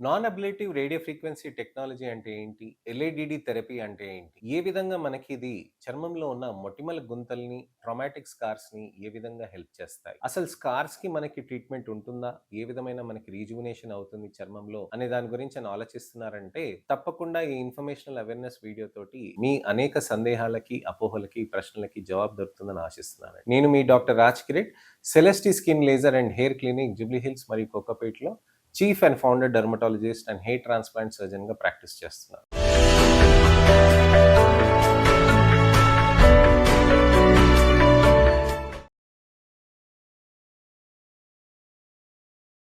Non ablative radio frequency technology అంటే ఏంటి? ఎల్ఏడిడి therapy అంటే ఏంటి? ఏ విధంగా మనకి ఇది చర్మంలో ఉన్న మొటిమల గుంతల్ని, ట్రామాటిక్ స్కార్స్‌ని ఏ విధంగా హెల్ప్ చేస్తాయి? అసలు స్కార్స్‌కి మనకి ట్రీట్మెంట్ ఉంటుందా? ఏ విధమైన మనకి రీజువినేషన్ అవుతుంది చర్మంలో? అనే దాని గురించి ఆలోచిస్తున్నారంటే తప్పకుండా ఈ ఇన్ఫర్మేషనల్ అవేర్‌నెస్ వీడియో తోటి మీ అనేక సందేహాలకి, అపోహలకి, ప్రశ్నలకి జవాబు దొరుకుతుందని ఆశిస్తున్నాను. నేను మీ doctor Raj Kireet, Celesti skin laser and hair clinic Jubilee Hills మరియు కోకాపేట్‌లో chief and founder dermatologist and hair transplant సర్జన్‌గా ప్రాక్టీస్ చేస్తున్నారు.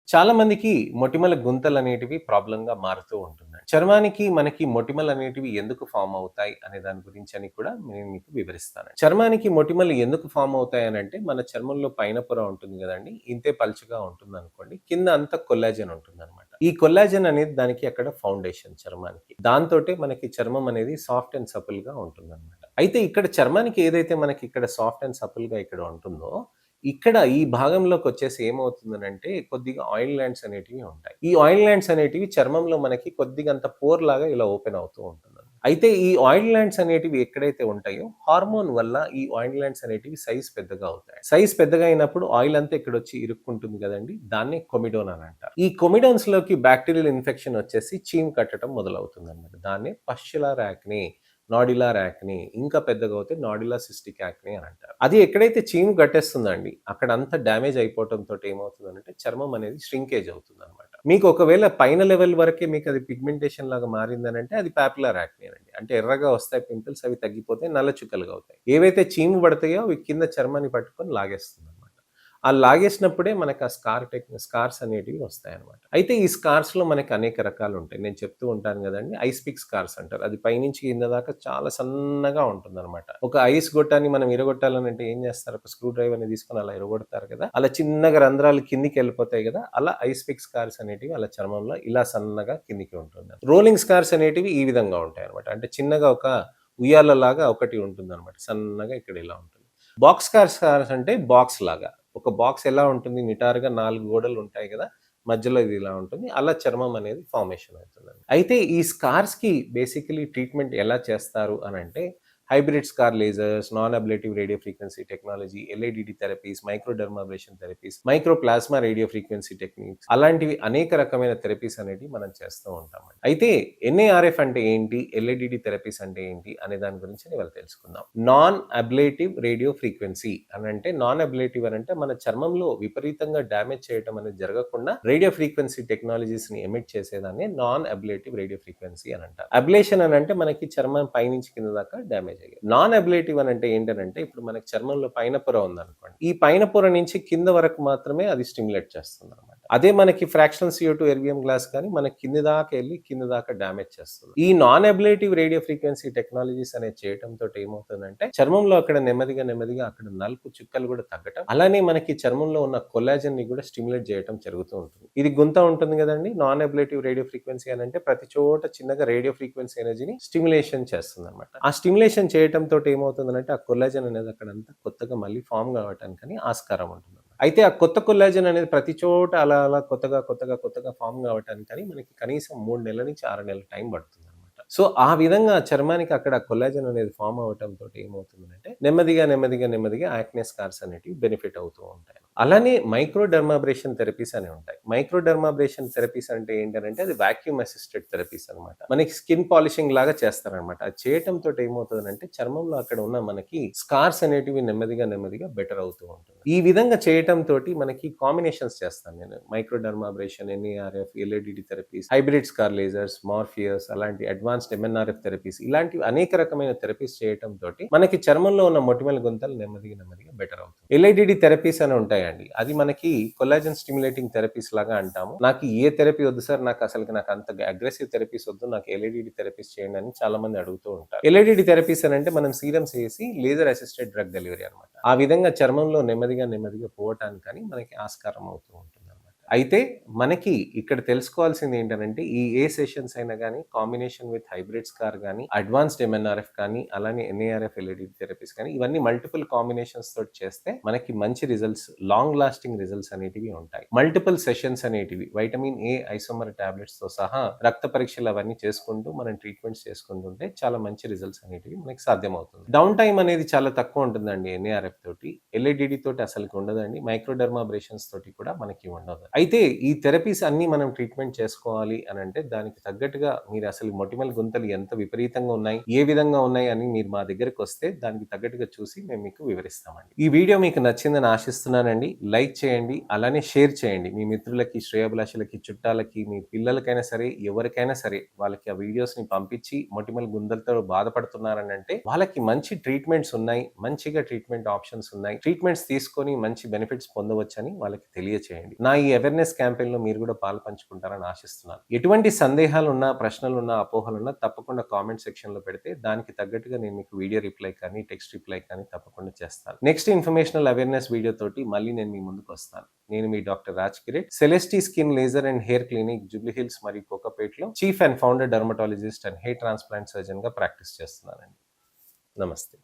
చాలా మందికి మొటిమల గుంతలనేటివి ప్రాబ్లమ్‌గా మారుతూ ఉంటున్నాయి. చర్మానికి మనకి మొటిమలనేటివి ఎందుకు ఫార్మ్ అవుతాయి అనే దాని గురించని కూడా నేను మీకు వివరిస్తాను. చర్మానికి మొటిమలు ఎందుకు ఫార్మ్ అవుతాయనంటే మన చర్మంలో పైన పొర ఉంటుంది గదండీ! ఇంతే పలుచగా ఉంటుందనుకోండి. కింద అంతా కొల్లాజెన్ ఉంటుందనమాట. ఈ కొల్లాజెన్ అనేది దానికి అక్కడ ఫౌండేషన్ చర్మానికి. దాంతోటే మనకి చర్మం అనేది సాఫ్ట్ అండ్ సపుల్‌గా ఉంటుందనమాట. అయితే ఇక్కడ చర్మానికి ఏదైతే మనకి ఇక్కడ సాఫ్ట్ అండ్ సపుల్‌గా ఇక్కడ ఉంటుందో ఇక్కడ ఈ భాగంలోకొచ్చేసి ఏమవుతుందనంటే కొద్దిగా ఆయిల్ ల్యాండ్స్ అనేటివి ఉంటాయి. ఈ ఆయిల్ ల్యాండ్స్ అనేటివి చర్మంలో మనకి కొద్దిగంత పోర్ లాగా ఇలా ఓపెన్ అవుతూ ఉంటుందన్నమాట. అయితే ఈ ఆయిల్ ల్యాండ్స్ అనేటివి ఎక్కడైతే ఉంటాయో హార్మోన్ వల్ల ఈ ఆయిల్ ల్యాండ్స్ అనేటివి సైజ్ పెద్దగా అవుతాయి. సైజ్ పెద్దగా అయినప్పుడు ఆయిల్ అంతా ఇక్కడొచ్చి ఇరుక్కుంటుంది గదండీ! దాన్నే కొమిడోన్ అని అంటారు. ఈ కొమిడోన్స్‌లోకి బాక్టీరియల్ ఇన్ఫెక్షన్ వచ్చేసి చీము కట్టడం మొదలవుతుందన్నమాట. దాన్నే పస్చులర్ యాక్నే, నాడ్యులర్ యాక్నే, ఇంకా పెద్దగా అవుతే నాడ్యులర్ సిస్టిక్ యాక్నే అని అంటారు. అది ఎక్కడైతే చీము గట్టేస్తుందండి అక్కడంతా డ్యామేజ్ అయిపోవటంతోటి ఏమవుతుందనంటే చర్మం అనేది ష్రింకేజ్ అవుతుందనమాట. మీకు ఒకవేళ పైన లెవెల్ వరకే మీకు అది పిగ్మెంటేషన్ లాగా మారిందనంటే అది పాపులర్ యాక్నేనండి. అంటే ఎర్రగా వస్తాయి పింపుల్స్, అవి తగ్గిపోతాయి, నల్ల చుక్కలుగా అవుతాయి. ఏవైతే చీము పడతాయో అవి కింద చర్మాన్ని పట్టుకొని లాగేస్తుందనమాట. ఆ లాగేసినప్పుడే మనకు ఆ స్కార్స్ అనేటివి వస్తాయన్నమాట. అయితే ఈ స్కార్స్‌లో మనకి అనేక రకాలుంటాయి. నేను చెప్తూ ఉంటాను గదండీ! ఐస్ పిక్ స్కార్స్ అంటారు. అది పైనుంచి కింద దాకా చాలా సన్నగా ఉంటుందన్నమాట. ఒక ఐస్ గొట్టాన్ని మనం ఇరగొట్టాలనంటే ఏం జేస్తారు? ఒక స్క్రూ డ్రైవర్‌ని తీసుకొని అలా ఇరగొడతారు కదా! అలా చిన్నగా రంధ్రాలు కిందికెళ్ళిపోతాయి గదా! అలా ఐస్ పిక్ స్కార్స్ అనేటివి అలా చర్మంలో ఇలా సన్నగా కిందికి ఉంటుంది. రోలింగ్ స్కార్స్ అనేటివి ఈ విధంగా ఉంటాయన్నమాట. అంటే చిన్నగా ఒక ఉయ్యాలలాగా ఒకటి ఉంటుందన్నమాట. సన్నగా ఇక్కడ ఇలా ఉంటుంది. బాక్స్ స్కార్స్ అంటే బాక్స్ లాగా. ఒక బాక్స్ ఎలా ఉంటుంది నిటారుగా 4 గోడలు ఉంటాయి గదా! మధ్యలో ఇది ఇలా ఉంటుంది. అలా చర్మం అనేది ఫార్మేషన్ అవుతుందండి. అయితే ఈ స్కార్స్‌కి బేసికల్లీ ట్రీట్మెంట్ ఎలా చేస్తారు అనంటే hybrid scar lasers, non ablative radio frequency technology, LADD therapies, microdermabrasion therapies, micro plasma radio frequency techniques అలాంటివి అనేక రకమైన థెరపీస్ అనేటివి మనం చేస్తూ ఉంటామండి. అయితే ఎన్ఏఆర్ఎఫ్ అంటే ఏంటి? ఎల్ఏడిడి థెరపీస్ అంటే ఏంటి? అనే దాని గురించి ఇవాళ తెలుసుకుందాం. నాన్ అబ్లేటివ్ రేడియో ఫ్రీక్వెన్సీ అనంటే నాన్ అబ్లేటివ్ అనంటే మన చర్మంలో విపరీతంగా డ్యామేజ్ చేయటం అనేది జరగకుండా రేడియో ఫ్రీక్వెన్సీ టెక్నాలజీస్‌ని ఎమిట్ చేసేదాన్ని నాన్ అబ్లేటివ్ రేడియో ఫ్రీక్వెన్సీ అని అంటారు. అబ్లేషన్ అనంటే మనకి చర్మం పైనుంచి కింద దాకా డ్యామేజ్ అయ్యేది. నాన్ అబ్లేటివ్ అనంటే ఏంటనంటే ఇప్పుడు మనకి చర్మంలో పైన పొర ఉందనుకోండి. ఈ పైన పొర నుంచి కింద వరకు మాత్రమే అది స్టిమ్యులేట్ చేస్తుందన్నమాట. అదే మనకి ఫ్రాక్షనల్ CO2 ఎర్బియం గ్లాస్ కానీ మనకి కింద దాకా ఎళ్లి కింద దాకా డ్యామేజ్ చేస్తుంది. ఈ non ablative radio frequency technologies అనేది చేయటంతోటి ఏమవుతుందంటే చర్మంలో అక్కడ నెమ్మదిగా అక్కడ నలుపు చుక్కలు కూడా తగ్గటం, అలానే మనకి చర్మంలో ఉన్న కొల్లాజెన్‌ని కూడా స్టిమ్యులేట్ చేయటం జరుగుతూ ఉంటుంది. ఇది గుంత ఉంటుంది గదండీ! నాన్ అబ్లేటివ్ రేడియో ఫ్రీక్వెన్సీ అనంటే ప్రతి చోట చిన్నగా రేడియో ఫ్రీక్వెన్సీ ఎనర్జీని స్టిమ్యులేషన్ చేస్తుందన్నమాట. ఆ స్టిమ్యులేషన్ చేయటంతోటి ఏమవుతుందనంటే ఆ కొల్లాజెన్ అనేది అక్కడంతా కొత్తగా మళ్ళీ ఫార్మ్ కావటానికని ఆస్కారం ఉంటుంది. అయితే ఆ కొత్త కొల్లాజెన్ అనేది ప్రతి చోట అలా కొత్తగా ఫార్మ్ కావటానికని మనకి కనీసం 3 నెలల నుంచి 6 నెలల టైం పడుతుందనమాట. సో, ఆ విధంగా చర్మానికి అక్కడ కొల్లాజెన్ అనేది ఫార్మ్ అవ్వటంతోటి ఏమవుతుందంటే నెమ్మదిగా యాక్నే స్కార్స్ అనేటివి బెనిఫిట్ అవుతూ ఉంటాయి. అలానే మైక్రో డెర్మాబ్రేషన్ థెరపీస్ అని ఉంటాయి. మైక్రో డెర్మాబ్రేషన్ థెరపీస్ అంటే ఏంటనంటే అది వాక్యూమ్ అసిస్టెడ్ థెరపీస్ అనమాట. మనకి స్కిన్ పాలిషింగ్ లాగా చేస్తారనమాట. అది చేయటంతోటి ఏమవుతదంటే చర్మంలో అక్కడ ఉన్న మనకి స్కార్స్ అనేటివి నెమ్మదిగా బెటర్ అవుతూ ఉంటుంది. ఈ విధంగా చేయటంతోటి మనకి కాంబినేషన్స్ చేస్తాను నేను. Micro dermabrasion, NARF, LADD therapies, hybrid scar lasers, Morpheus అలాంటి అడ్వాన్స్డ్ ఎంఎన్ఆర్ఎఫ్ థెరపీస్ ఇలాంటివి అనేక రకమైన థెరపీస్ చేయటంతోటి మనకి చర్మంలో ఉన్న మొటిమల గుంతలు నెమ్మదిగా బెటర్ అవుతుంది. ఎల్ఐడిడి థెరపీస్ అని ఉంటాయండి. అది మనకి కొల్లాజెన్ స్టిమ్యులేటింగ్ థెరపీస్ లాగా అంటాము. నాకు ఏ థెరపీ వద్దు సార్, నాకు అంత అగ్రెసివ్ థెరపీస్ వద్దు, నాకు ఎల్ఐడిడి థెరపీస్ చేయండి అని చాలా మంది అడుగుతూ ఉంటారు. ఎల్ఐడిడి థెరపీస్ అని అంటే మనం సీరమ్స్ ఏసి లేజర్ అసిస్టెడ్ డ్రగ్ డెలివరీ అనమాట. ఆ విధంగా చర్మంలో నెమ్మదిగా పోవటానికని మనకి ఆస్కారం అవుతూ ఉంటుందన్నమాట. అయితే మనకి ఇక్కడ తెలుసుకోవాల్సింది ఏంటనంటే ఈ ఏ సెషన్స్ అయినా గానీ కాంబినేషన్ విత్ హైబ్రిడ్ స్కార్ గానీ, అడ్వాన్స్డ్ ఎంఎన్ఆర్ఎఫ్ కానీ, అలానే ఎన్ఏఆర్ఎఫ్ ఎల్ఈడి థెరపీస్ కానీ ఇవన్నీ మల్టిపుల్ కాంబినేషన్స్ తోటి చేస్తే మనకి మంచి రిజల్ట్స్, లాంగ్ లాస్టింగ్ రిజల్ట్స్ అనేటివి ఉంటాయి. మల్టిపుల్ సెషన్స్ అనేటివి వైటమిన్ ఏ ఐసోమర్ టాబ్లెట్స్ తో సహా రక్త పరీక్షలు అవన్నీ చేసుకుంటూ మనం ట్రీట్మెంట్స్ చేసుకుంటుంటే చాలా మంచి రిజల్ట్స్ అనేటివి మనకి సాధ్యమవుతుంది. డౌన్ టైం అనేది చాలా తక్కువ ఉంటుందండి ఎన్ఏఆర్ఎఫ్ తోటి. ఎల్ఏడిడి తోటి అసలు ఉండదండి. మైక్రోడర్మాబ్రేషన్స్ తోటి కూడా మనకి ఉండదు. అయితే ఈ థెరపీస్ అన్ని మనం ట్రీట్మెంట్ చేసుకోవాలి అని అంటే దానికి తగ్గట్టుగా మీరు అసలు మొటిమల గుంతలు ఎంత విపరీతంగా ఉన్నాయి, ఏ విధంగా ఉన్నాయి అని మీరు మా దగ్గరికి వస్తే దానికి తగ్గట్టుగా చూసి మేము మీకు వివరిస్తామండి. ఈ వీడియో మీకు నచ్చిందని ఆశిస్తున్నానండి. లైక్ చేయండి, అలానే షేర్ చేయండి. మీ మిత్రులకి, శ్రేయోభిలాషులకి, చుట్టాలకి, మీ పిల్లలకైనా సరే, ఎవరికైనా సరే వాళ్ళకి ఆ వీడియోస్ ని పంపించి మొటిమల గుంతలతో బాధపడుతున్నారని అంటే వాళ్ళకి మంచి ట్రీట్మెంట్స్ ఉన్నాయి, మంచిగా ట్రీట్మెంట్ ఆప్షన్స్ ఉన్నాయి, ట్రీట్మెంట్స్ తీసుకొని మంచి బెనిఫిట్స్ పొందవచ్చని వాళ్ళకి తెలియచేయండి. నా ఈ అవేర్నెస్ క్యాంపెయిన్ లో మీరు కూడా పాలు పంచుకుంటారని ఆశిస్తున్నాను. ఎటువంటి సందేహాలున్నా, ప్రశ్నలున్నా, అపోహలున్నా తప్పకుండా కామెంట్ సెక్షన్ లో పెడితే దానికి తగ్గట్టుగా నేను మీకు వీడియో రిప్లై కానీ, టెక్స్ట్ రిప్లై కానీ తప్పకుండా చేస్తాను. నెక్స్ట్ ఇన్ఫర్మేషనల్ అవేర్నెస్ వీడియో తోటి మళ్ళీ నేను మీ ముందుకు వస్తాను. నేను మీ doctor Raj Kireet, Celesti skin laser and hair clinic, Jubilee Hills మరియు కోకాపేట్లో chief and founder dermatologist and hair transplant surgeon గా ప్రాక్టీస్ చేస్తున్నానండి. నమస్తే.